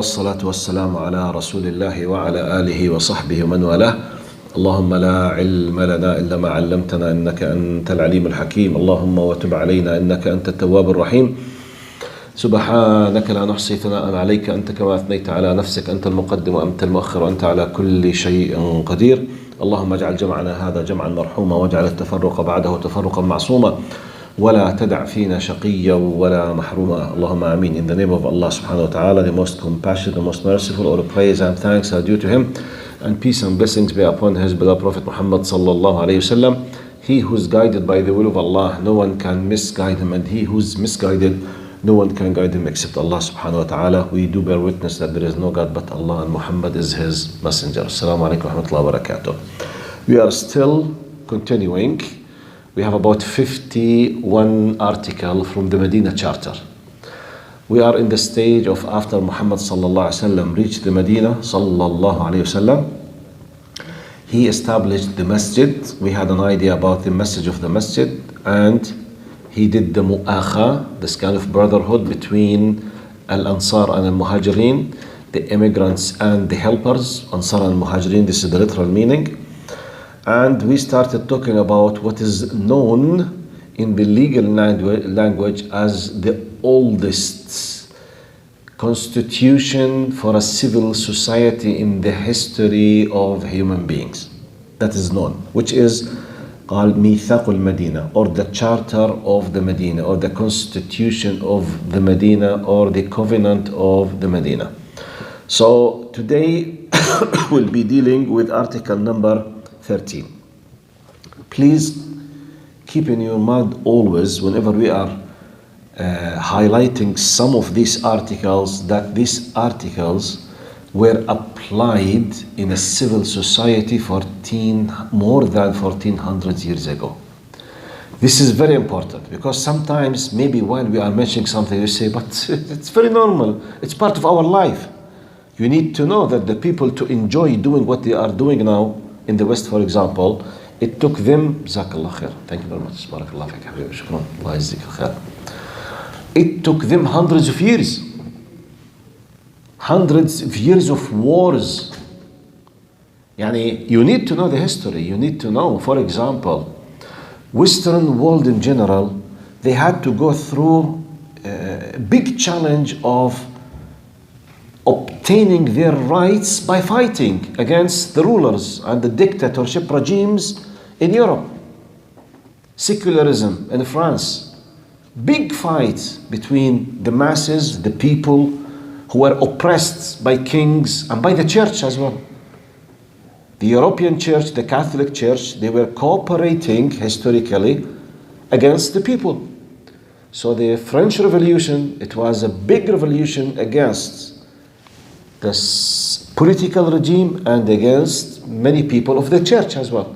والصلاة والسلام على رسول الله وعلى آله وصحبه ومن والاه. اللهم لا علم لنا إلا ما علمتنا إنك أنت العليم الحكيم. اللهم وتب علينا إنك أنت التواب الرحيم. سبحانك لا نحصي ثناء عليك أنت كما أثنيت على نفسك. أنت المقدم وأنت المؤخر وأنت على كل شيء قدير. اللهم اجعل جمعنا هذا جمعا مرحوما واجعل التفرق بعده تفرقا معصوما ولا تدع فينا شقيا ولا محروما. اللهم آمين. In the name of Allah subhanahu wa ta'ala, the most compassionate, the most merciful, all the praise and thanks are due to him, and peace and blessings be upon his beloved Prophet Muhammad sallallahu alayhi wasallam. He who is guided by the will of Allah, no one can misguide him, and he who is misguided, no one can guide him except Allah subhanahu wa ta'ala. We do bear witness that there is no God but Allah, and Muhammad is his messenger. Assalamu alaikum wa rahmatullahi wa barakatuh. We are still continuing. We have about 51 articles from the Madinah Charter. We are in the stage of after Muhammad sallallahu alaihi wasallam reached the Madinah sallallahu alaihi wasallam. He established the masjid. We had an idea about the message of the masjid, and he did the mu'akha, this kind of brotherhood between al-Ansar and al-Muhajirin, the immigrants and the helpers. Ansar and Muhajirin, this is the literal meaning. And we started talking about what is known in the legal language as the oldest constitution for a civil society in the history of human beings. That is known, which is called ميثاق المدينة, or the Charter of the Medina, or the Constitution of the Medina, or the Covenant of the Medina. So today we'll be dealing with article number 13. Please keep in your mind always, whenever we are highlighting some of these articles, that these articles were applied in a civil society more than 1400 years ago. This is very important, because sometimes maybe while we are mentioning something you say, but it's very normal, it's part of our life. You need to know that the people to enjoy doing what they are doing now in the West, for example, it took them, Jazakallah khair, thank you very much, Barakallah fik habibi, shukran, Allah yajzik khair. It took them hundreds of years of wars. Yani, you need to know the history. You need to know, for example, Western world in general, they had to go through a big challenge of obtaining their rights by fighting against the rulers and the dictatorship regimes in Europe. Secularism in France. Big fight between the masses, the people who were oppressed by kings and by the church as well. The European church, the Catholic church, they were cooperating historically against the people. So the French Revolution, it was a big revolution against this political regime and against many people of the church as well.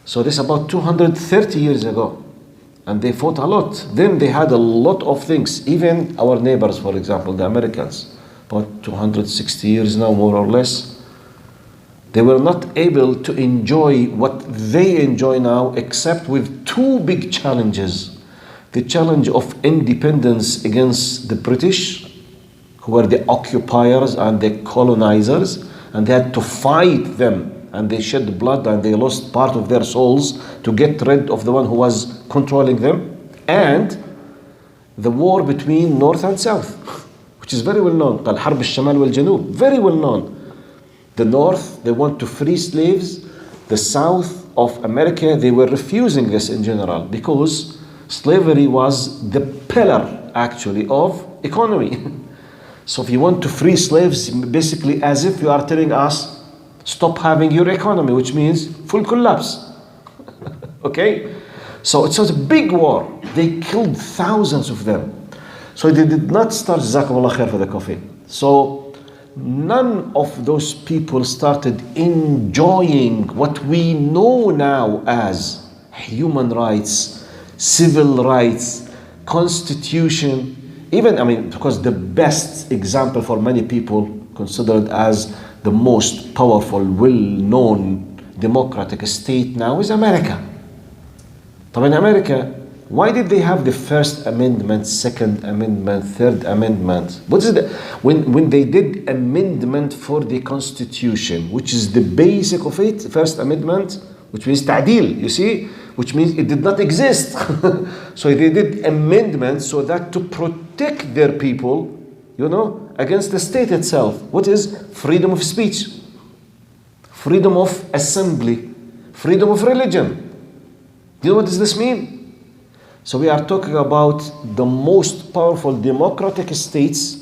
So this about 230 years ago. And they fought a lot. Then they had a lot of things. Even our neighbors, for example, the Americans, about 260 years now, more or less, they were not able to enjoy what they enjoy now, except with two big challenges. The challenge of independence against the British, who were the occupiers and the colonizers, and they had to fight them, and they shed blood and they lost part of their souls to get rid of the one who was controlling them. And the war between North and South, which is very well known, قال حرب الشمال والجنوب, very well known. The North, they want to free slaves. The South of America, they were refusing this in general, because slavery was the pillar actually of economy. So if you want to free slaves, basically as if you are telling us, stop having your economy, which means full collapse. Okay? So it was a big war. They killed thousands of them. So they did not start, Jazakumullah khair for the coffee. So none of those people started enjoying what we know now as human rights, civil rights, constitution. Even, because the best example for many people considered as the most powerful, well-known democratic state now is America. But in America, Why did they have the First Amendment, Second Amendment, Third Amendment? What is the when they did amendment for the Constitution, which is the basic of it, First Amendment, which means ta'dil, you see, which means it did not exist. So they did amendments so that to protect their people, you know, against the state itself. What is freedom of speech, freedom of assembly, freedom of religion? Do you know what does this mean? So we are talking about the most powerful democratic states.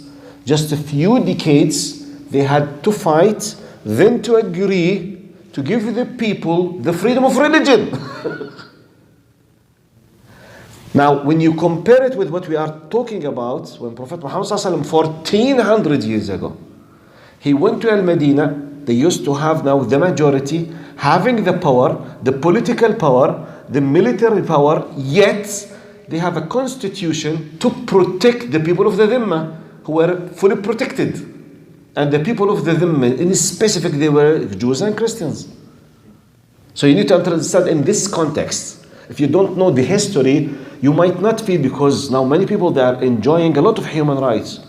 Just a few decades, they had to fight, then to agree to give the people the freedom of religion. Now, when you compare it with what we are talking about, when Prophet Muhammad 1400 years ago, he went to Al-Madinah, they used to have now the majority, having the power, the political power, the military power, yet they have a constitution to protect the people of the Dhimma, who were fully protected. And the people of the Dhimma, in specific, they were Jews and Christians. So you need to understand in this context. If you don't know the history, you might not feel, because now many people, they are enjoying a lot of human rights.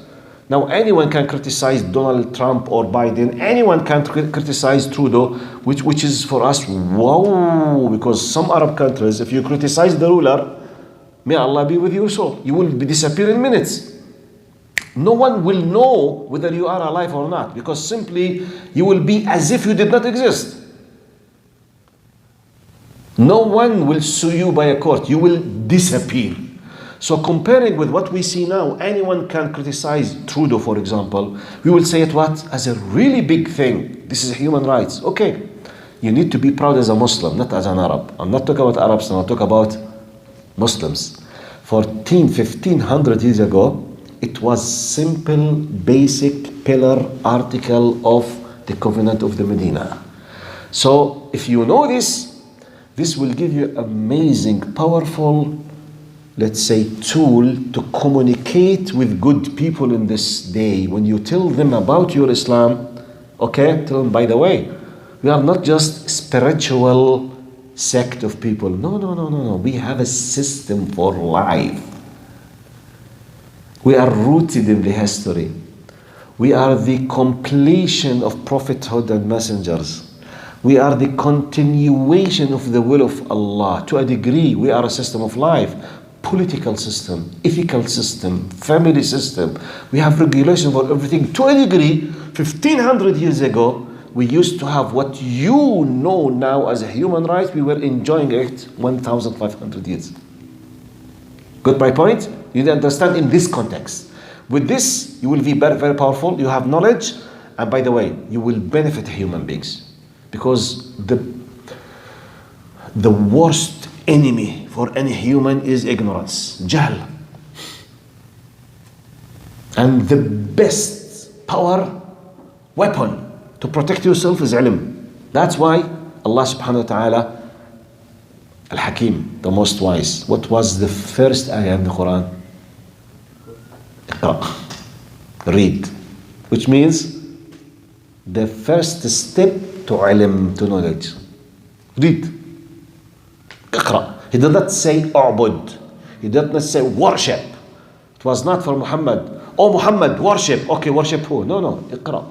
Now anyone can criticize Donald Trump or Biden. Anyone can criticize Trudeau, which is for us, wow, because some Arab countries, if you criticize the ruler, may Allah be with your soul, you will disappear in minutes. No one will know whether you are alive or not, because simply you will be as if you did not exist. No one will sue you by a court. You will disappear. So comparing with what we see now, anyone can criticize Trudeau, for example. We will say it what? As a really big thing. This is human rights. Okay. You need to be proud as a Muslim, not as an Arab. I'm not talking about Arabs, I'm talking about Muslims. 1500 years ago, it was simple, basic pillar article of the covenant of the Medina. So if you know this will give you amazing, powerful, let's say, tool to communicate with good people in this day. When you tell them about your Islam, okay, tell them, by the way, we are not just spiritual sect of people. No. We have a system for life. We are rooted in the history. We are the completion of prophethood and messengers. We are the continuation of the will of Allah. To a degree, we are a system of life. Political system, ethical system, family system. We have regulation for everything. To a degree, 1500 years ago, we used to have what you know now as a human right. We were enjoying it 1500 years. Got my point? You need to understand in this context. With this, you will be very, very powerful. You have knowledge. And by the way, you will benefit human beings. Because the worst enemy for any human is ignorance, jahl. And the best power, weapon to protect yourself is ilm. That's why Allah subhanahu wa ta'ala, Al-Hakim, the most wise, what was the first ayah in the Quran? Iqra, read. Which means the first step to ilm, to knowledge. Read. Iqra. He did not say u'bud. He did not say worship. It was not for Muhammad. Oh Muhammad, worship. Okay, worship who? No. Iqra.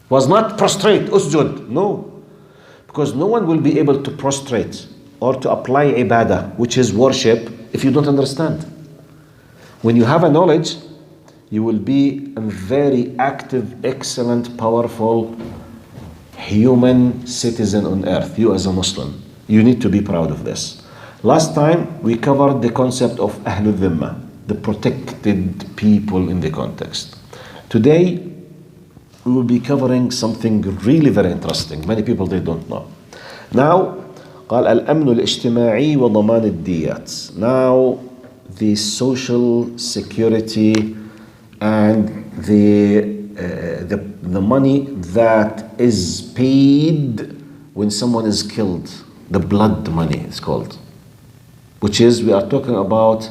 It was not prostrate, usjud. No. Because no one will be able to prostrate or to apply ibadah, which is worship, if you don't understand. When you have a knowledge, you will be a very active, excellent, powerful human citizen on earth. You as a Muslim. You need to be proud of this. Last time we covered the concept of Ahlul Dhimma, the protected people in the context. Today we will be covering something really very interesting. Many people, they don't know. Now, قال الأمن الاجتماعي وضمان الديات. Now, the social security and the money that is paid when someone is killed. The blood money is called, which is, we are talking about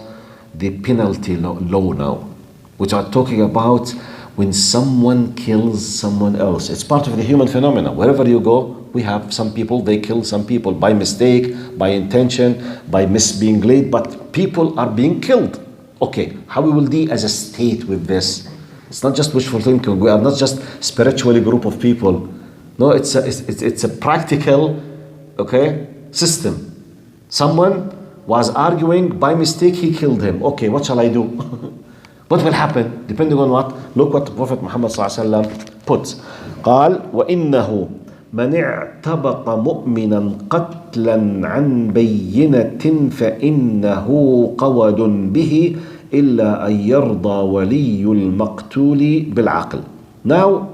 the penalty law now, which are talking about when someone kills someone else. It's part of the human phenomena. Wherever you go, we have some people, they kill some people by mistake, by intention, by being late, but people are being killed. Okay, how we will deal as a state with this? It's not just wishful thinking. We are not just spiritually group of people. No, it's a practical, okay, system. Someone was arguing, by mistake he killed him. Okay, what shall I do? What will happen? Depending on what? Look what Prophet Muhammad ﷺ puts. قال وإنه من اعتبط مؤمنا قتلا عن بينة فإنه قود به إلا أن يرضى ولي المقتول بالعقل. Now,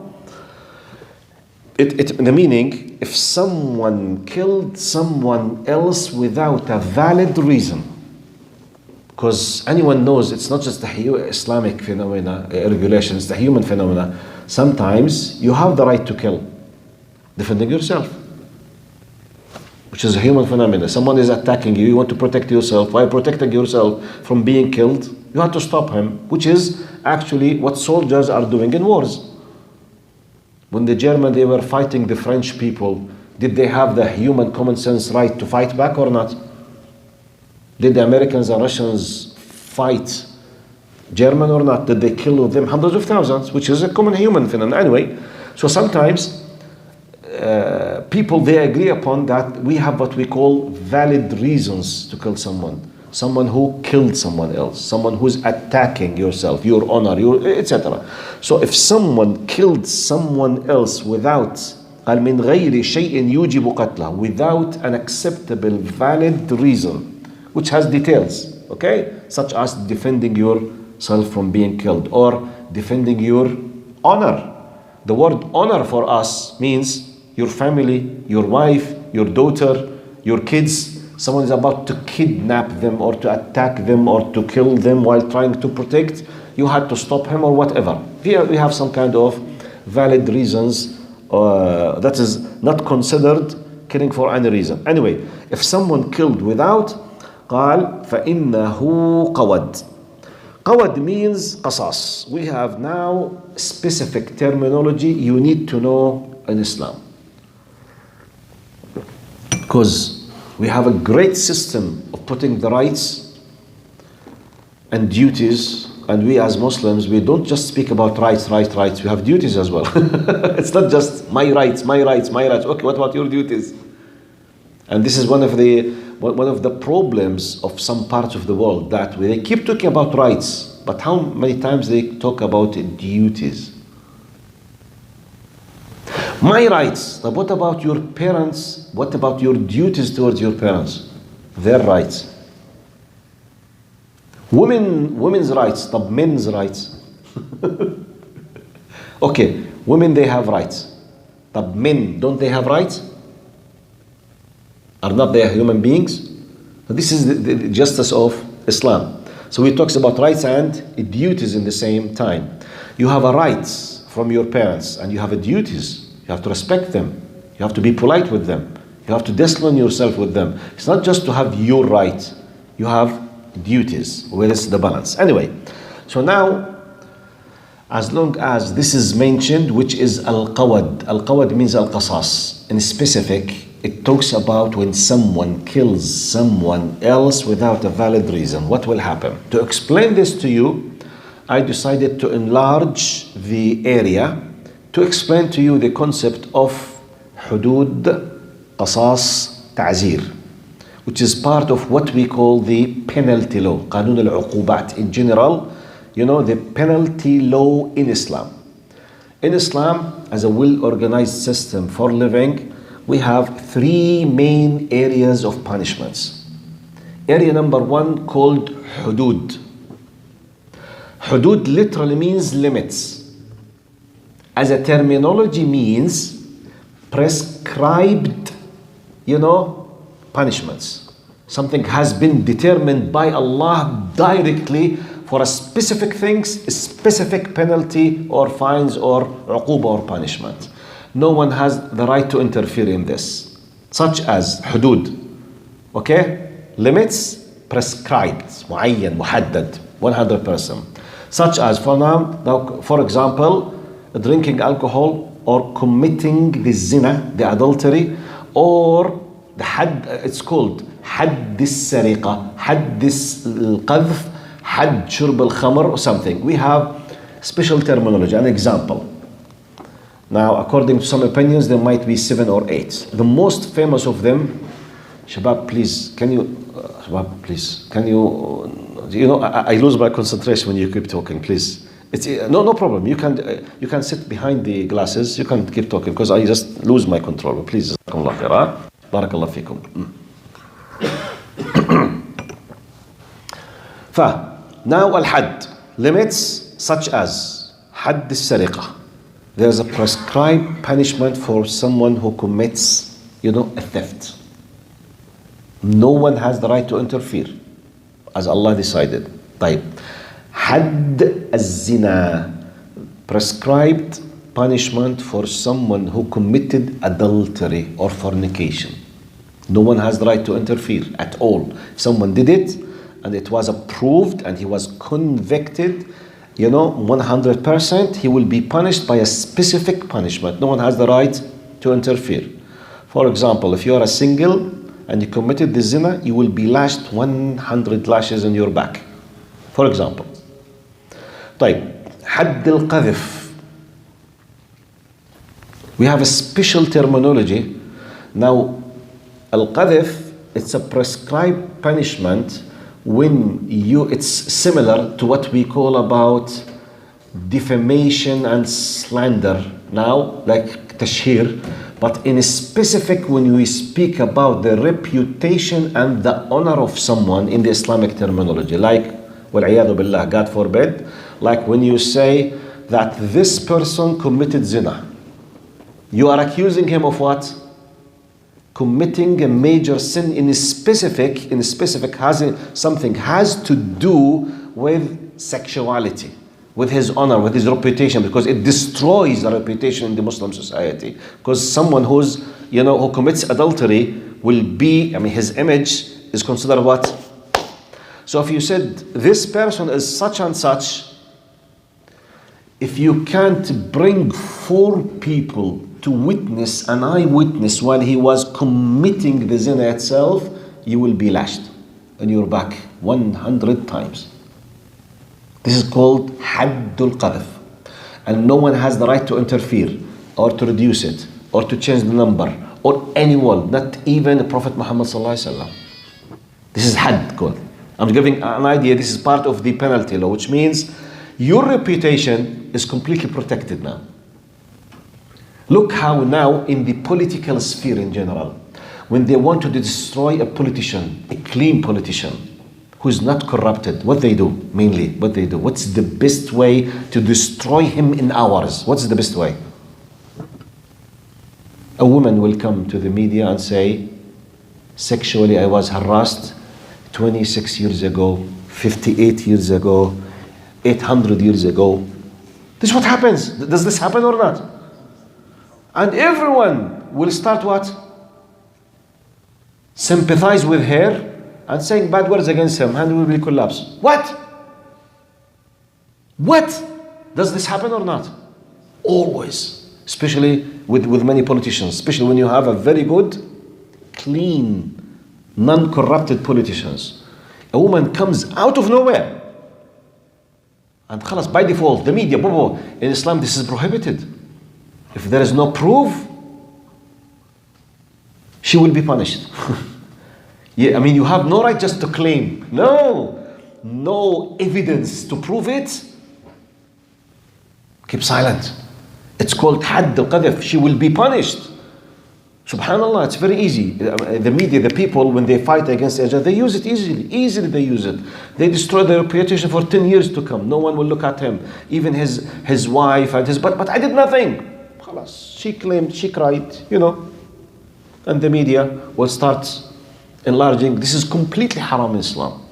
the meaning, if someone killed someone else without a valid reason, because anyone knows it's not just the Islamic phenomena, regulations, the human phenomena. Sometimes you have the right to kill, defending yourself, which is a human phenomenon. Someone is attacking you, you want to protect yourself. While protecting yourself from being killed, you have to stop him, which is actually what soldiers are doing in wars. When the Germans, they were fighting the French people, did they have the human common sense right to fight back or not? Did the Americans and Russians fight German or not? Did they kill them hundreds of thousands, which is a common human phenomenon anyway? So sometimes people, they agree upon that we have what we call valid reasons to kill someone. Someone who killed someone else, someone who's attacking yourself, your honor, your etc. So if someone killed someone else without قال من غير شيء يوجب قتله, without an acceptable valid reason, which has details, okay, such as defending yourself from being killed or defending your honor. The word honor for us means your family, your wife, your daughter, your kids. Someone is about to kidnap them or to attack them or to kill them while trying to protect. You had to stop him or whatever. Here we have some kind of valid reasons that is not considered killing for any reason. Anyway, if someone killed without, قال فإنه قود. قود means قصاص. We have now specific terminology you need to know in Islam, because we have a great system of putting the rights and duties, and we as Muslims, we don't just speak about rights. We have duties as well. It's not just my rights. Okay, what about your duties? And this is one of the problems of some parts of the world, that they keep talking about rights, but how many times they talk about duties? My rights. But what about your parents? What about your duties towards your parents? Their rights. Women's rights. But men's rights. Okay, women, they have rights. But men, don't they have rights? Are not they human beings? This is the justice of Islam. So he talks about rights and duties in the same time. You have a rights from your parents and you have a duties. You have to respect them. You have to be polite with them. You have to discipline yourself with them. It's not just to have your right. You have duties. Where is the balance? Anyway, so now, as long as this is mentioned, which is al-qawad. Al-qawad means al-qasas. In specific, it talks about when someone kills someone else without a valid reason. What will happen? To explain this to you, I decided to enlarge the area to explain to you the concept of hudud, qasas, ta'zir, which is part of what we call the penalty law, قانون العقوبات in general, the penalty law in Islam. In Islam, as a well-organized system for living, we have three main areas of punishments. Area number one called hudud. Hudud literally means limits. As a terminology means prescribed, punishments. Something has been determined by Allah directly for a specific things, a specific penalty or fines or uquba or punishment. No one has the right to interfere in this. Such as hudud. Okay? Limits prescribed, معين, محدد, 100%. Such as, for example, drinking alcohol or committing the zina, the adultery, or the had, it's called حد السرقة, حد القذف, حد شرب الخمر or something. We have special terminology. An example. Now, according to some opinions, there might be 7 or 8. The most famous of them, Shabab, please, can you, I lose my concentration when you keep talking, please. It's no problem. You can sit behind the glasses. You can keep talking because I just lose my control. Please, Jazakumullah khair. Barakallah fikum. Now al-had, limits such as had al-sariqah. There's a prescribed punishment for someone who commits, a theft. No one has the right to interfere, as Allah decided. طيب. Had al-zina, prescribed punishment for someone who committed adultery or fornication. No one has the right to interfere at all. If someone did it and it was approved and he was convicted, 100%, he will be punished by a specific punishment. No one has the right to interfere. For example, if you are a single and you committed the zina, you will be lashed 100 lashes on your back. For example. طيب, حد القذف. We have a special terminology. Now, al-qadhif, it's a prescribed punishment when it's similar to what we call about defamation and slander now, like tashhir, but in a specific when we speak about the reputation and the honor of someone in the Islamic terminology, like وَالْعِيَاذُ بِاللَّهِ, God forbid, like when you say that this person committed zina, you are accusing him of what? Committing a major sin in a specific something has to do with sexuality, with his honor, with his reputation, because it destroys the reputation in the Muslim society. Because someone who's, who commits adultery will be, his image is considered what? So if you said this person is such and such, if you can't bring 4 people to witness, an eyewitness while he was committing the zina itself, you will be lashed on your back 100 times. This is called haddul qadhf. And no one has the right to interfere or to reduce it or to change the number or anyone, not even the Prophet Muhammad sallallahu alaihi wasallam. This is hadd called. I'm giving an idea. This is part of the penalty law, which means your reputation is completely protected now. Look how now in the political sphere in general, when they want to destroy a politician, a clean politician, who is not corrupted, what they do mainly, what's the best way to destroy him in hours? What's the best way? A woman will come to the media and say, sexually I was harassed 26 years ago, 58 years ago, 800 years ago. This is what happens. Does this happen or not? And everyone will start what? Sympathize with her and saying bad words against him, and will be collapse. What? Does this happen or not? Always. Especially with many politicians, especially when you have a very good, clean, non-corrupted politicians. A woman comes out of nowhere. And khalas, by default, the media, in Islam this is prohibited. If there is no proof, she will be punished. You have no right just to claim. No evidence to prove it. Keep silent. It's called hadd al-qadhf. She will be punished. Subhanallah, it's very easy. The media, the people, when they fight against each other, they use it easily. Easily they use it. They destroy their reputation for 10 years to come. No one will look at him. Even his wife and but I did nothing. She claimed, she cried, and the media will start enlarging. This is completely haram in Islam.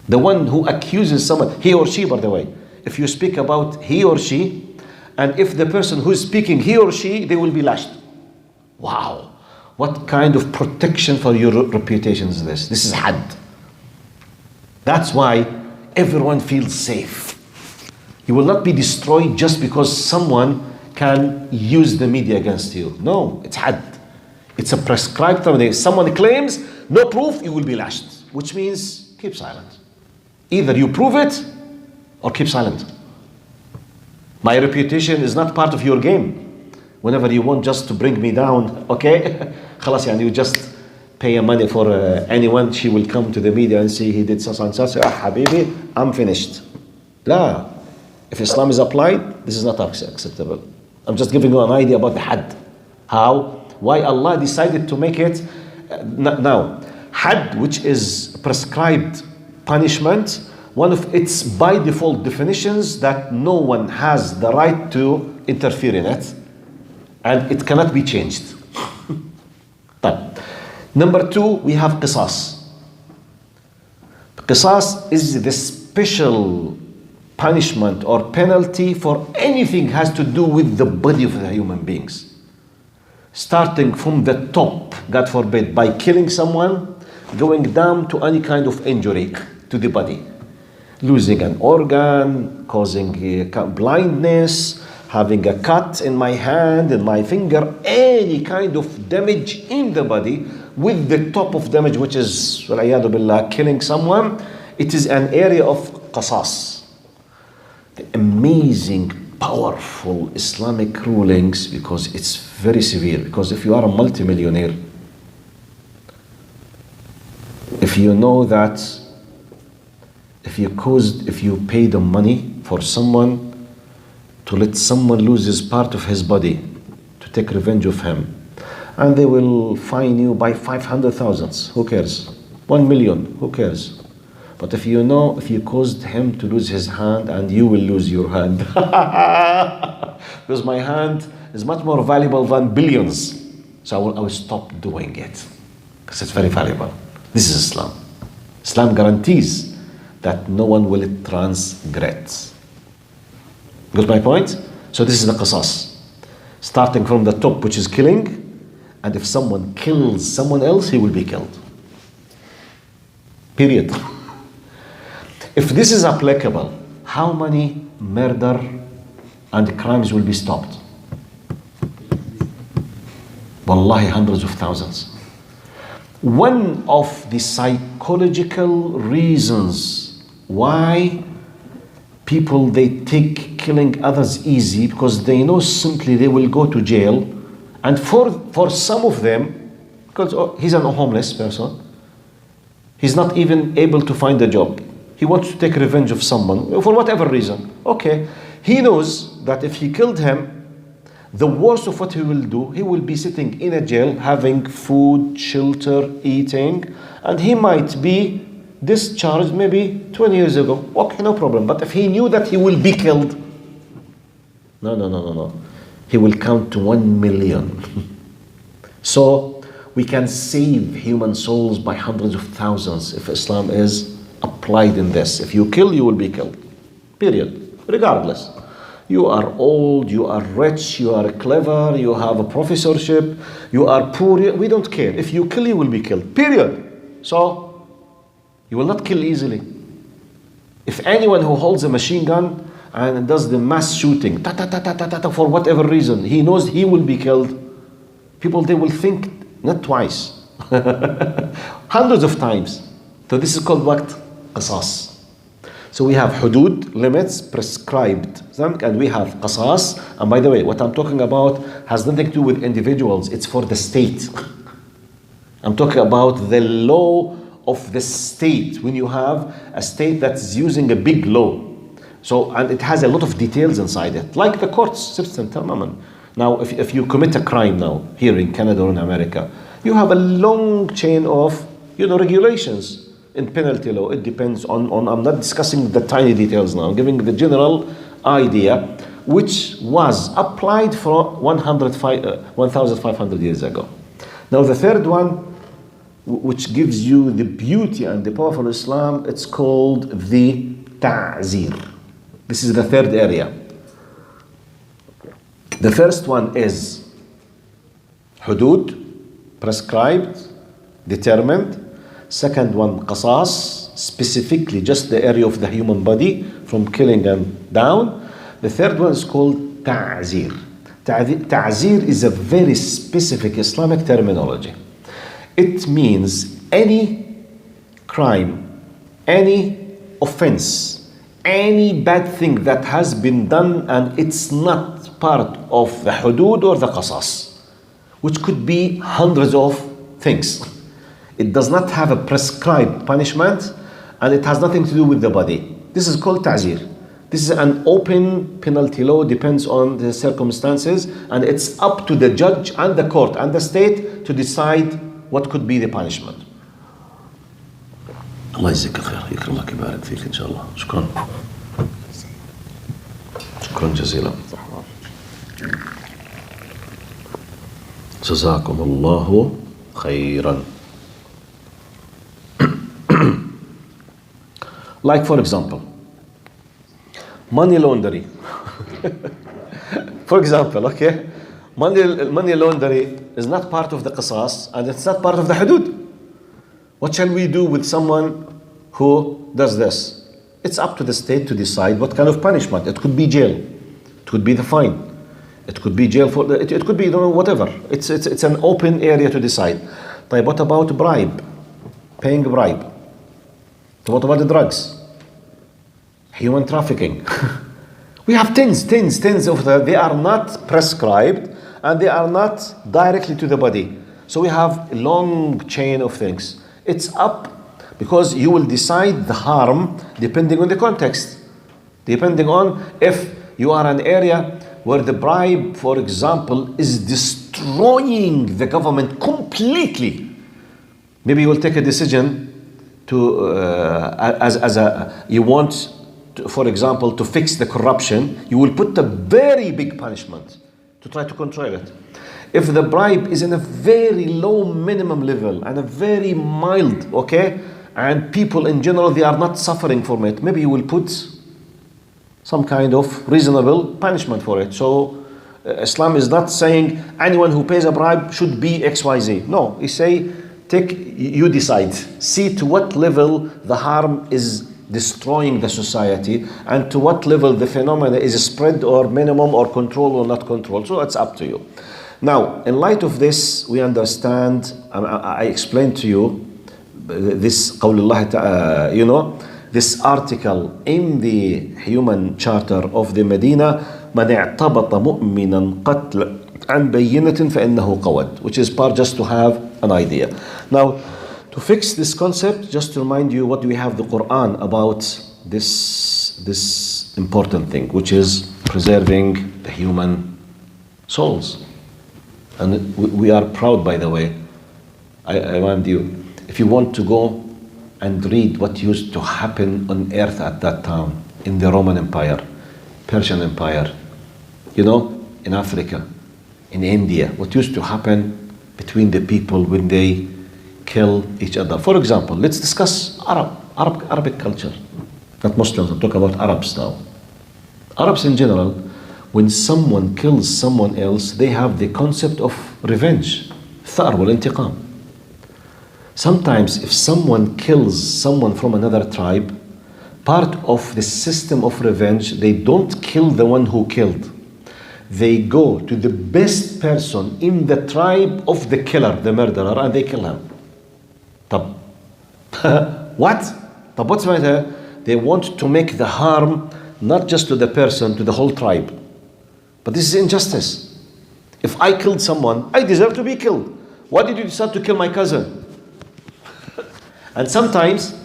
The one who accuses someone, he or she, by the way, if you speak about he or she, and if the person who is speaking he or she, they will be lashed. Wow, what kind of protection for your reputation is this? This is hadd. That's why everyone feels safe. You will not be destroyed just because someone can use the media against you. No, it's had. It's a prescribed time. If someone claims no proof, you will be lashed, which means keep silent. Either you prove it or keep silent. My reputation is not part of your game. Whenever you want just to bring me down, okay? خلاص يعني you just pay money for anyone, she will come to the media and say he did such and such. حبيبي, I'm finished. لا. If Islam is applied, this is not acceptable. I'm just giving you an idea about the had. How? Why Allah decided to make it. Now, had, which is prescribed punishment, one of its by default definitions that no one has the right to interfere in it, and it cannot be changed. Number two, we have qisas. Qisas is the special punishment or penalty for anything has to do with the body of the human beings. Starting from the top, God forbid, by killing someone, going down to any kind of injury to the body. Losing an organ, causing blindness, having a cut in my hand, in my finger, any kind of damage in the body, with the top of damage, which is, وَالْعِيَاذُ بِاللَّهِ, killing someone, it is an area of qasas. The amazing, powerful Islamic rulings, because it's very severe. Because if you are a multimillionaire, if you know that if you pay the money for someone to let someone lose his part of his body to take revenge of him, and they will fine you by 500,000, who cares? 1 million, who cares? But if you know, if you caused him to lose his hand and you will lose your hand, because my hand is much more valuable than billions, so I will stop doing it because it's very valuable. This is Islam. Islam guarantees that no one will transgress. Got my point? So this is the qasas. Starting from the top, which is killing, and if someone kills someone else, he will be killed. Period. If this is applicable, how many murder and crimes will be stopped? Wallahi, hundreds of thousands. One of the psychological reasons why people, they take killing others easy, because they know simply they will go to jail. And for some of them, because he's a homeless person, he's not even able to find a job. He wants to take revenge of someone for whatever reason. Okay, he knows that if he killed him, the worst of what he will do, he will be sitting in a jail, having food, shelter, eating, and he might be discharged maybe 20 years ago. Okay, no problem. But if he knew that he will be killed, no. He will count to 1 million. So we can save human souls by hundreds of thousands if Islam is applied in this. If you kill, you will be killed. Period. Regardless. You are old, you are rich, you are clever, you have a professorship, you are poor, we don't care. If you kill, you will be killed. Period. So, you will not kill easily. If anyone who holds a machine gun and does the mass shooting, for whatever reason, he knows he will be killed, people, they will think not twice. Hundreds of times. So this is called what? Qasas. So we have hudud, limits, prescribed, and we have qasas. And by the way, what I'm talking about has nothing to do with individuals, it's for the state. I'm talking about the law of the state, when you have a state that's using a big law. So, and it has a lot of details inside it, like the courts system. Now, if you commit a crime now, here in Canada or in America, you have a long chain of, regulations. In penalty law, it depends on I'm not discussing the tiny details now, I'm giving the general idea, which was applied for 1,500 years ago. Now the third one, which gives you the beauty and the power of Islam, it's called the ta'zir. This is the third area. The first one is hudud, prescribed, determined. Second one, qasas, specifically just the area of the human body from killing and down. The third one is called ta'zir. Ta'zir is a very specific Islamic terminology. It means any crime, any offense, any bad thing that has been done and it's not part of the hudud or the qasas, which could be hundreds of things. It does not have a prescribed punishment and it has nothing to do with the body. This is called ta'zir. This is an open penalty law, depends on the circumstances, and it's up to the judge and the court and the state to decide what could be the punishment. الله يجزيك الخير يكرمك يبارك فيك إن شاء الله. شكرا. شكرا جزيلا. جزاكم الله خيرا. Like for example, money laundering. For example, okay, money laundering is not part of the qisas and it's not part of the hudud. What shall we do with someone who does this? It's up to the state to decide what kind of punishment. It could be jail, it could be the fine, it could be jail for it could be whatever. It's an open area to decide. طيب, what about bribe? Paying bribe. What about the drugs? Human trafficking. We have tens of them. They are not prescribed and they are not directly to the body. So we have a long chain of things. It's up because you will decide the harm depending on the context. Depending on if you are an area where the bribe, for example, is destroying the government completely. Maybe you will take a decision to you want to, for example, to fix the corruption. You will put a very big punishment to try to control it. If the bribe is in a very low minimum level and a very mild, okay, and people in general they are not suffering from it, maybe you will put some kind of reasonable punishment for it. So Islam is not saying anyone who pays a bribe should be XYZ. No, he say you decide. See to what level the harm is destroying the society and to what level the phenomena is spread or minimum or control or not control. So it's up to you. Now, in light of this, we understand, I explained to you this this article in the human charter of the Medina, من اعتبط مؤمنا قتل عن بينة فإنه قود, which is part just to have an idea. Now, to fix this concept, just to remind you what we have the Quran about this important thing, which is preserving the human souls. And we are proud, by the way. I remind you, if you want to go and read what used to happen on earth at that time, in the Roman Empire, Persian Empire, in Africa, in India, what used to happen between the people when they kill each other. For example, let's discuss Arabic culture. Not Muslims, I'm talking about Arabs now. Arabs in general, when someone kills someone else, they have the concept of revenge. الثأر والانتقام. Sometimes if someone kills someone from another tribe, part of the system of revenge, they don't kill the one who killed. They go to the best person in the tribe of the killer, the murderer, and they kill him. طب what? طب what's the matter? They want to make the harm not just to the person, to the whole tribe. But this is injustice. If I killed someone, I deserve to be killed. Why did you decide to kill my cousin? And sometimes,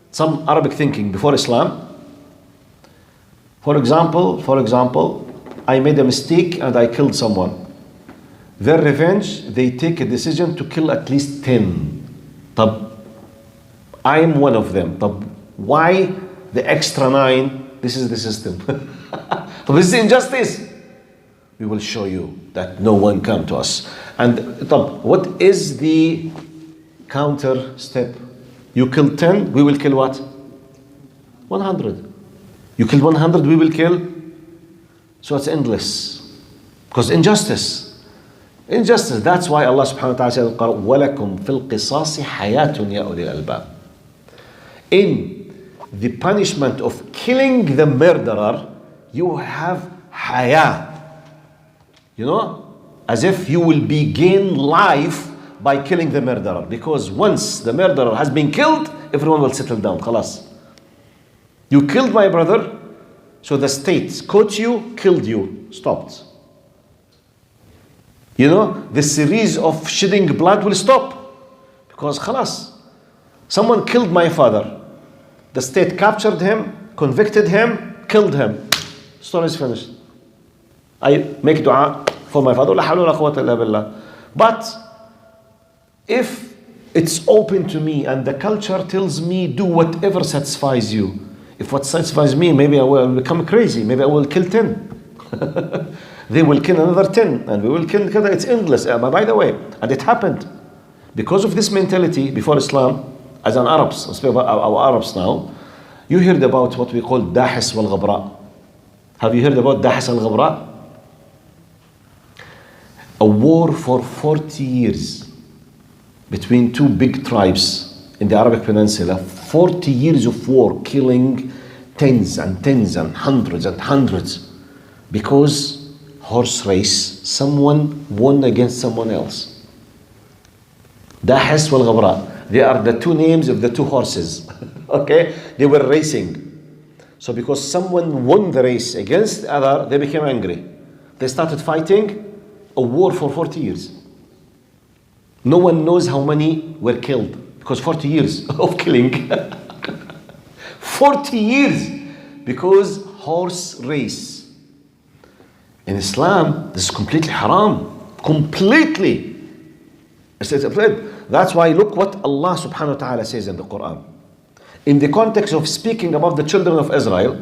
some Arabic thinking before Islam, for example, I made a mistake and I killed someone. Their revenge, they take a decision to kill at least 10. طب, I am one of them. طب, why the extra 9? This is the system. طب, this is injustice. We will show you that no one come to us. And طب, what is the counter step? You kill 10, we will kill what? 100. You kill 100, we will kill. So it's endless. Because injustice. That's why Allah subhanahu wa ta'ala said, وَلَكُمْ فِي الْقِصَاصِ حَيَاتٌ يَا أُولِي الْأَلْبَابِ. In the punishment of killing the murderer, you have haya. You know, as if you will be gained life by killing the murderer. Because once the murderer has been killed, everyone will settle down. Khalas. You killed my brother, so the state caught you, killed you, stopped. You know, the series of shedding blood will stop. Because khalas, someone killed my father. The state captured him, convicted him, killed him. Story is finished. I make dua for my father. But if it's open to me and the culture tells me do whatever satisfies you. If what satisfies me, maybe I will become crazy. Maybe I will kill 10. They will kill another 10 and we will kill. It's endless. By the way, and it happened. Because of this mentality before Islam, as an Arabs, especially our Arabs now, you heard about what we call dahis wal ghabra. Have you heard about dahis al ghabra? A war for 40 years between two big tribes in the Arabic Peninsula. 40 years of war, killing tens and hundreds because horse race, someone won against someone else. Dahis wal ghabra. They are the two names of the two horses. Okay? They were racing. So because someone won the race against the other, they became angry. They started fighting, a war for 40 years. No one knows how many were killed because 40 years of killing. 40 years because horse race. In Islam, this is completely haram. Completely. That's why look what Allah subhanahu wa ta'ala says in the Quran. In the context of speaking about the children of Israel,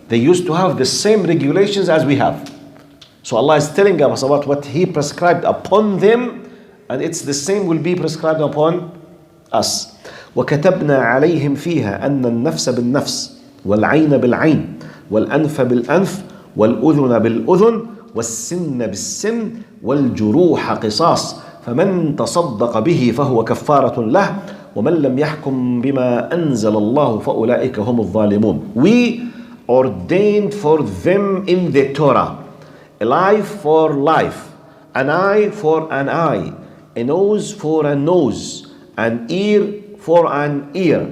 they used to have the same regulations as we have. So Allah is telling us about what He prescribed upon them, and it's the same will be prescribed upon us. وَكَتَبْنَا عَلَيْهِمْ فِيهَا أَنَّ النَّفْسَ بِالنَّفْسِ وَالْعَيْنَ بِالْعَيْنِ وَالْأَنْفَ بِالْأَنْفِ وَالْأُذُنَ بِالْأُذُنِ وَالسِّنَّ بِالسِّنِّ وَالْجُرُوحَ قِصَاص فَمَنْ تَصَدَّقَ بِهِ فَهُوَ كَفَّارَةٌ لَهُ وَمَنْ لَمْ يَحْكُمْ بِمَا أَنزَلَ اللَّهُ فَأُولَٰئِكَ هُمُ الظَّالِمُونَ. We ordained for them in the Torah a life for life, an eye for an eye, a nose for a nose, an ear for an ear,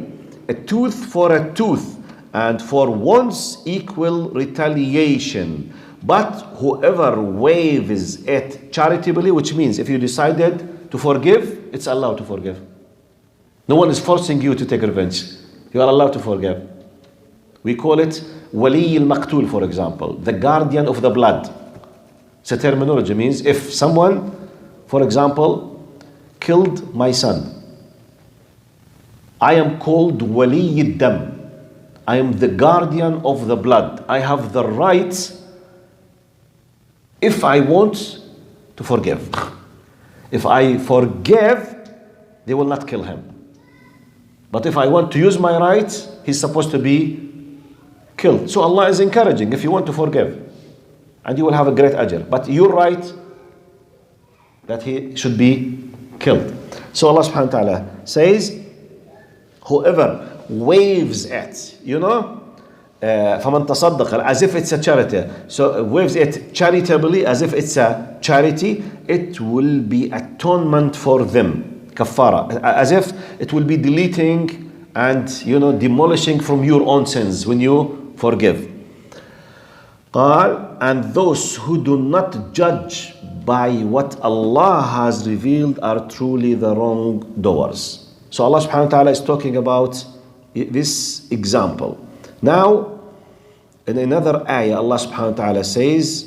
a tooth for a tooth, and for once equal retaliation. But whoever waives it charitably, which means if you decided to forgive, it's allowed to forgive. No one is forcing you to take revenge. You are allowed to forgive. We call it wali al-maqtul, for example, the guardian of the blood. It's a terminology, means if someone, for example, killed my son, I am called wali al-dam. I am the guardian of the blood. I have the right, if I want, to forgive. If I forgive, they will not kill him. But if I want to use my right, he's supposed to be killed. So Allah is encouraging, if you want to forgive, and you will have a great ajr. But you're right that he should be killed. So Allah subhanahu wa ta'ala says, whoever waives it, فَمَنْ تَصَدَّقَ, as if it's a charity. So waives it charitably, as if it's a charity, it will be atonement for them. Kafara. As if it will be deleting and demolishing from your own sins when you forgive. قال, and those who do not judge by what Allah has revealed are truly the wrongdoers. So Allah subhanahu wa ta'ala is talking about this example. Now, in another ayah, Allah subhanahu wa ta'ala says,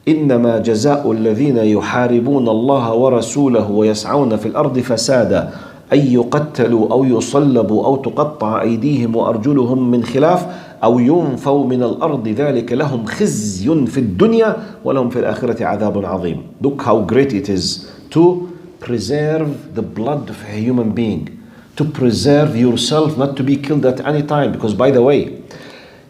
إنما جزاء الذين يحاربون الله ورسوله ويسعون في الأرض فسادا أن يقتلوا أو يصلبوا أو تقطع أيديهم وأرجلهم من خلاف أو ينفوا من الأرض ذلك لهم خزي في الدنيا ولهم في الآخرة عذاب عظيم. Look how great it is to preserve the blood of a human being, to preserve yourself not to be killed at any time. Because by the way,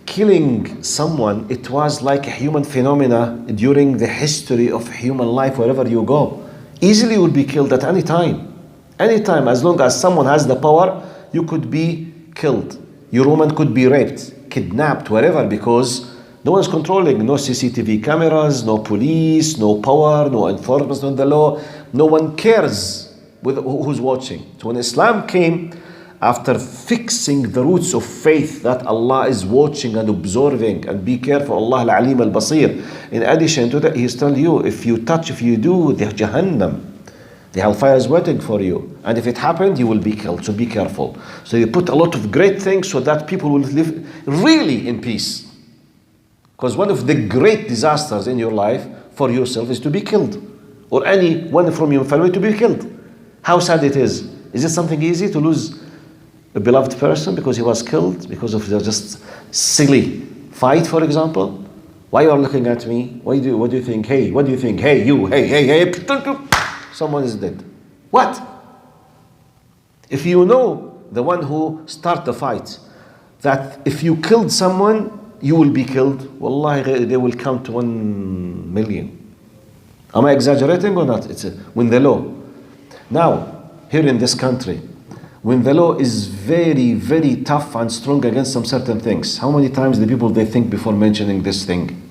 killing someone, it was like a human phenomena during the history of human life. Wherever you go, easily you will be killed at any time. Anytime, as long as someone has the power, you could be killed. Your woman could be raped, kidnapped, wherever, because no one's controlling. No CCTV cameras, no police, no power, no enforcement on the law. No one cares who's watching. So when Islam came, after fixing the roots of faith that Allah is watching and observing, and be careful, Allah al-Alim al-Basir. In addition to that, He's telling you, if you do, the Jahannam, the hellfire is waiting for you. And if it happened, you will be killed. So be careful. So you put a lot of great things so that people will live really in peace. Because one of the great disasters in your life for yourself is to be killed. Or anyone from your family to be killed. How sad it is. Is it something easy to lose a beloved person because he was killed because of just silly fight, for example? Why you are looking at me? What do you think? Hey, what do you think? Hey, you, hey. Someone is dead. What? If you know the one who started the fight, that if you killed someone, you will be killed. Wallahi, they will count to 1 million. Am I exaggerating or not? It's when the law. Now, here in this country, when the law is very, very tough and strong against some certain things, how many times the people they think before mentioning this thing?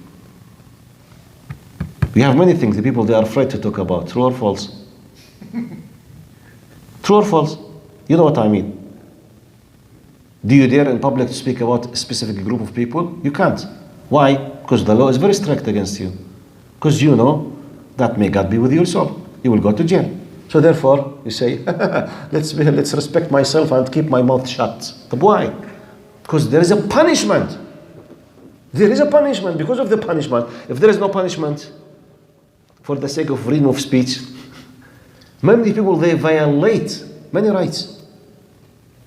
We have many things the people they are afraid to talk about. True or false? True or false? You know what I mean. Do you dare in public to speak about a specific group of people? You can't. Why? Because the law is very strict against you. Because you know that may God be with your soul. You will go to jail. So therefore, you say, let's respect myself and keep my mouth shut. But why? Because there is a punishment. There is a punishment because of the punishment. If there is no punishment, for the sake of freedom of speech, many people, they violate many rights.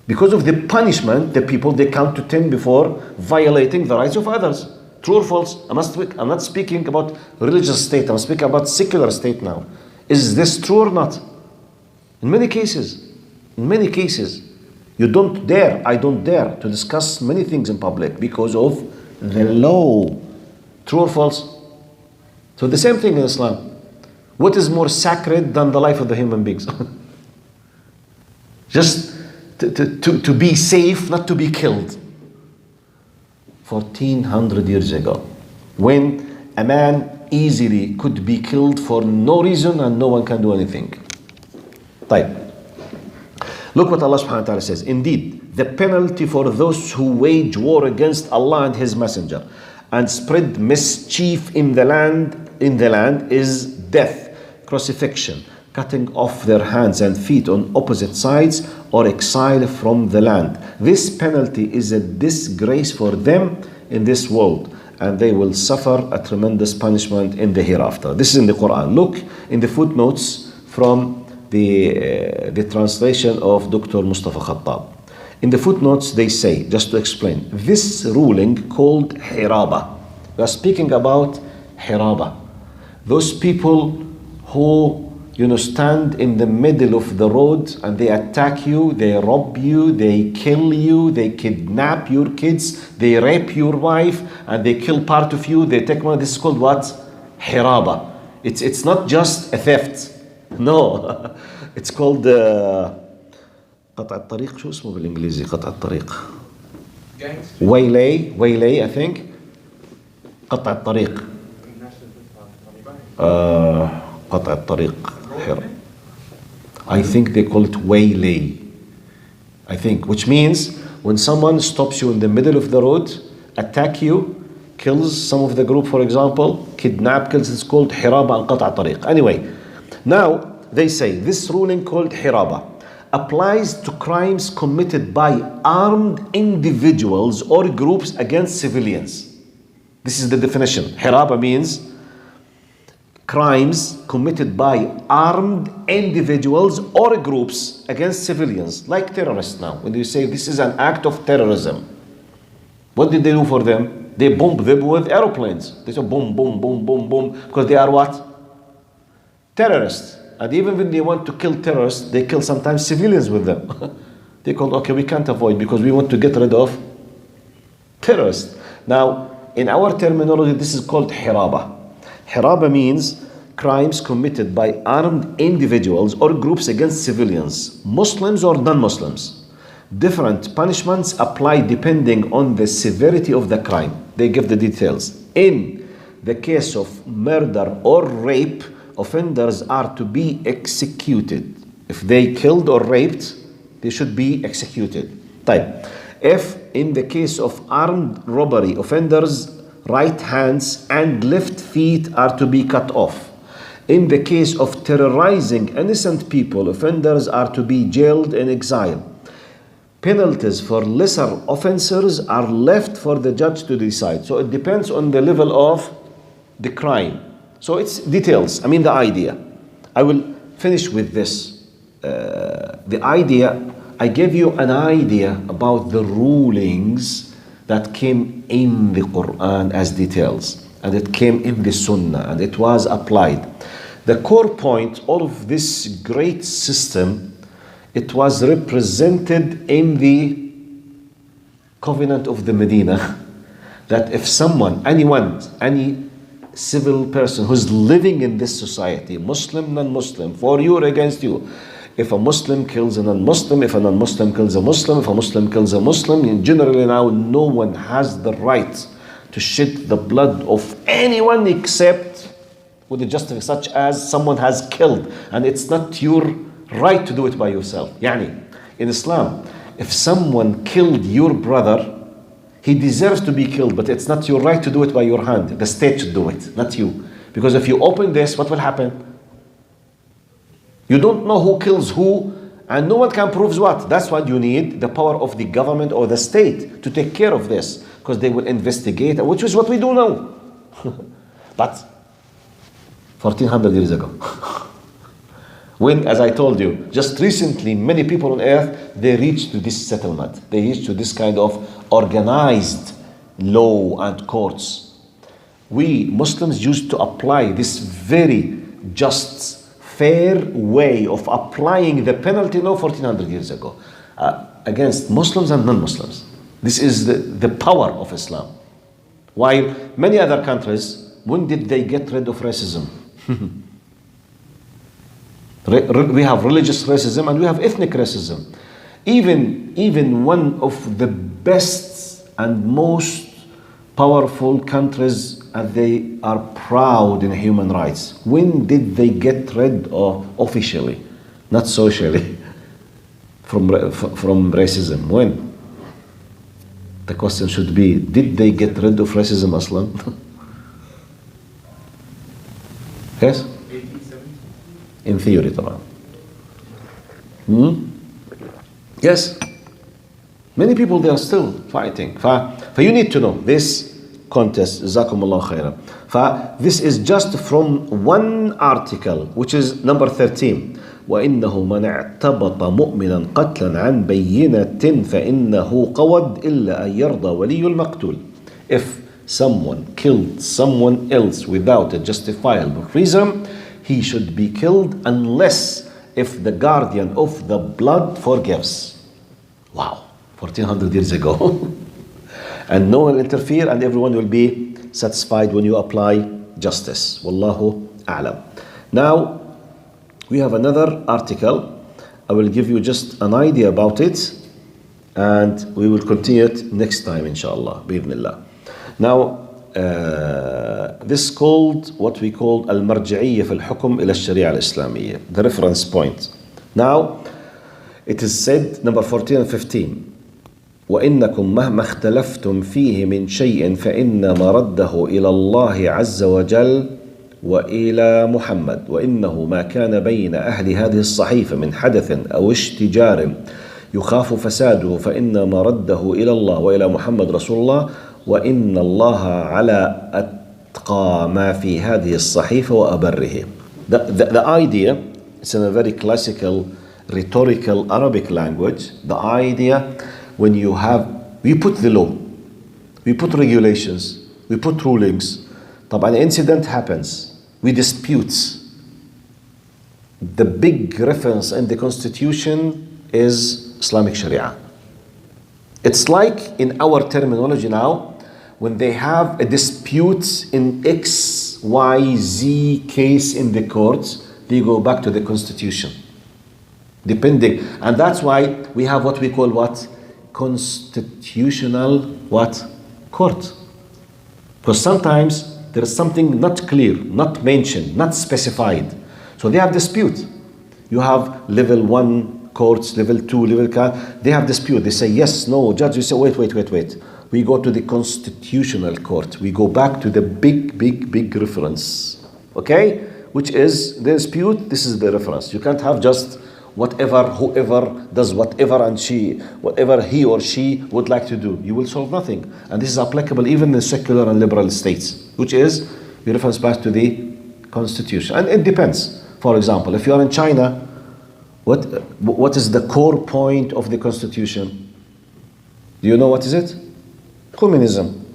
Because of the punishment, the people, they count to 10 before violating the rights of others. True or false? I'm not speaking about religious state. I'm speaking about secular state now. Is this true or not? In many cases, you don't dare, I don't dare to discuss many things in public because of the law. True or false? So the same thing in Islam. What is more sacred than the life of the human beings? Just to be safe, not to be killed. 1400 years ago, when a man easily could be killed for no reason and no one can do anything. طيب. Look what Allah subhanahu wa ta'ala says. Indeed, the penalty for those who wage war against Allah and His Messenger and spread mischief in the land is death, crucifixion, cutting off their hands and feet on opposite sides, or exile from the land. This penalty is a disgrace for them in this world, and they will suffer a tremendous punishment in the hereafter. This is in the Quran. Look in the footnotes from the translation of Dr. Mustafa Khattab. In the footnotes they say, just to explain, this ruling called Hiraba. We are speaking about Hiraba. Those people who stand in the middle of the road and they attack you, they rob you, they kill you, they kidnap your kids, they rape your wife, and they kill part of you, they take money. This is called what? Hiraba. It's not just a theft. No. It's called قطع الطريق. شو اسمه بالإنجليزي قطع الطريق؟ waylay, I think. قطع الطريق. قطع الطريق. I think they call it waylay. I think, which means when someone stops you in the middle of the road, attack you, kills some of the group, for example, kidnap, kills, it's called hiraba and qata' tariq. Anyway, now they say this ruling called hiraba applies to crimes committed by armed individuals or groups against civilians. This is the definition. Hiraba means crimes committed by armed individuals or groups against civilians, like terrorists now. When you say this is an act of terrorism, what did they do for them? They bomb them with aeroplanes. They say boom, boom, boom, boom, boom, because they are what? Terrorists. And even when they want to kill terrorists, they kill sometimes civilians with them. They call, okay, we can't avoid because we want to get rid of terrorists. Now, in our terminology, this is called hiraba. Hiraba means crimes committed by armed individuals or groups against civilians, Muslims or non-Muslims. Different punishments apply depending on the severity of the crime. They give the details. In the case of murder or rape, offenders are to be executed. If they killed or raped, they should be executed. Type. If in the case of armed robbery, offenders' right hands and left feet are to be cut off. In the case of terrorizing innocent people, offenders are to be jailed in exile. Penalties for lesser offenses are left for the judge to decide. So it depends on the level of the crime. So it's details, the idea. I will finish with this. The idea, I gave you an idea about the rulings that came in the Quran as details, and it came in the Sunnah, and it was applied. The core point, all of this great system, it was represented in the covenant of the Madinah, that if someone, any civil person who's living in this society, Muslim, non-Muslim, for you or against you, if a Muslim kills a non-Muslim, if a non-Muslim kills a Muslim, if a Muslim kills a Muslim, generally now no one has the right to shed the blood of anyone except with a justification such as someone has killed, and it's not your right to do it by yourself. In Islam, if someone killed your brother, he deserves to be killed, but it's not your right to do it by your hand. The state should do it, not you. Because if you open this, what will happen? You don't know who kills who, and no one can prove what. That's why you need the power of the government or the state to take care of this, because they will investigate, which is what we do now. But 1400 years ago, when, as I told you, just recently, many people on earth, they reached to this settlement. They reached to this kind of organized law and courts. We Muslims used to apply this very just, fair way of applying the penalty law 1400 years ago against Muslims and non-Muslims. This is the power of Islam. While many other countries, when did they get rid of racism? We have religious racism and we have ethnic racism. Even one of the best and most powerful countries, and they are proud in human rights. When did they get rid of, officially, not socially, from racism? When? The question should be, did they get rid of racism, Aslan? Yes? 1870. In theory, طبعا. Yes. Many people, they are still fighting. You need to know this contest. Jazakumullah khairan. This is just from one article, which is number 13. وإنه من اعتبط مؤمنا قتلا عن بينة فإنه قود إلا أن يرضى ولي المقتول. If someone killed someone else without a justifiable reason, he should be killed unless if the guardian of the blood forgives. Wow, 1400 years ago. And no one will interfere, and everyone will be satisfied when you apply justice. Wallahu a'lam. Now, we have another article. I will give you just an idea about it, and we will continue it next time, inshallah, bi'idhnillah. Now, this is called what we call al-marji'iyya fi al-hukm ila al-sharia al-islamiyya, the reference point. Now, it is said, number 14 and 15, وإنكم مهما اختلفتم فيه من شيء فإنما رده إلى الله عز وجل وإلى محمد وإنه ما كان بين أهل هذه الصحيفة من حدث أو اشتجار يخاف فساده فإنما رده إلى الله وإلى محمد رسول الله وإن الله على أتقى ما في هذه الصحيفة وأبره. The idea, it's in a very classical, rhetorical Arabic language. The idea, when we put the law, we put regulations, we put rulings. طبعا an incident happens, we dispute. The big reference in the constitution is Islamic Sharia. It's like in our terminology now, when they have a dispute in XYZ case in the courts, they go back to the constitution. depending. And that's why we have what we call what? Constitutional what? Court. Because sometimes there is something not clear, not mentioned, not specified. So they have dispute. You have level 1 courts, level 2, they have dispute. They say yes, no, judge, you say wait. We go to the constitutional court. We go back to the big reference. Okay? Which is the dispute, this is the reference. You can't have just whoever does whatever whatever he or she would like to do. You will solve nothing. And this is applicable even in secular and liberal states, which is we reference back to the constitution. And it depends. For example, if you are in China, what is the core point of the constitution? Do you know what is it? Communism.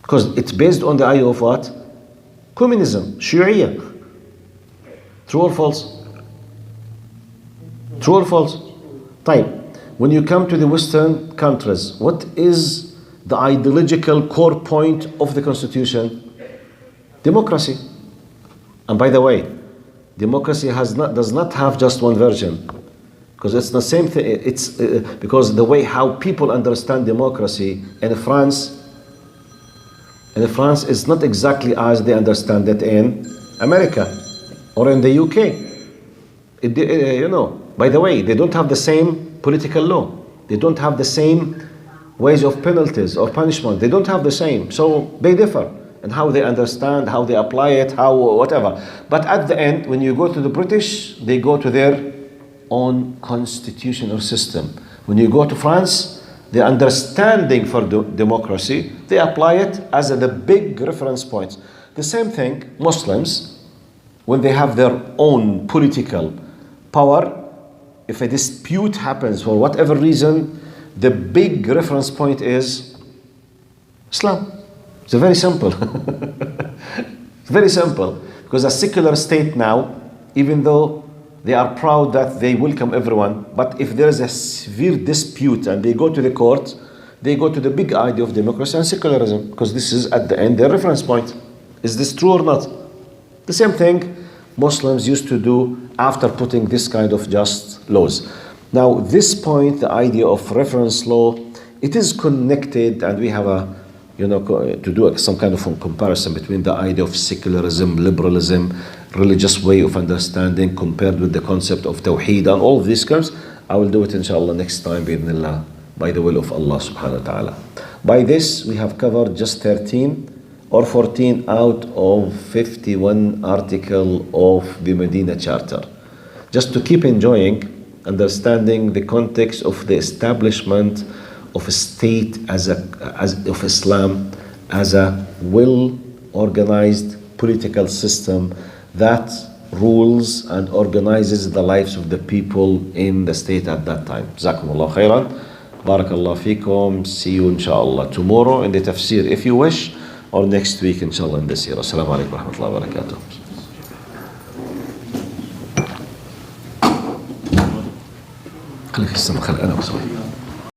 Because it's based on the idea of what? Communism. Sharia. True or false? True or false? Type. When you come to the Western countries, what is the ideological core point of the constitution? Democracy. And by the way, democracy does not have just one version, because it's the same thing. It's because the way how people understand democracy in France is not exactly as they understand it in America or in the UK. By the way, they don't have the same political law. They don't have the same ways of penalties or punishment. They don't have the same. So they differ in how they understand, how they apply it, how whatever. But at the end, when you go to the British, they go to their own constitutional system. When you go to France, the understanding for democracy, they apply it as the big reference point. The same thing, Muslims, when they have their own political power, if a dispute happens for whatever reason, the big reference point is Islam. It's very simple. It's very simple. Because a secular state now, even though they are proud that they welcome everyone, but if there is a severe dispute and they go to the court, they go to the big idea of democracy and secularism, because this is at the end their reference point. Is this true or not? The same thing Muslims used to do after putting this kind of just laws. Now this point, the idea of reference law, it is connected, and we have to do some kind of a comparison between the idea of secularism, liberalism, religious way of understanding compared with the concept of tawheed and all of these terms. I will do it inshallah next time bi'idhnillah, by the will of Allah subhanahu wa ta'ala. By this we have covered just 13 or 14 out of 51 article of the Medina Charter. Just to keep enjoying, understanding the context of the establishment of a state of Islam as a well-organized political system that rules and organizes the lives of the people in the state at that time. Jazakumullah khairan. Barakallah fikum. See you inshallah tomorrow in the tafsir if you wish, or next week inshallah in the seerah. Assalamu alaikum wa rahmatullahi wa barakatuh. خليك السمخ أنا وسوي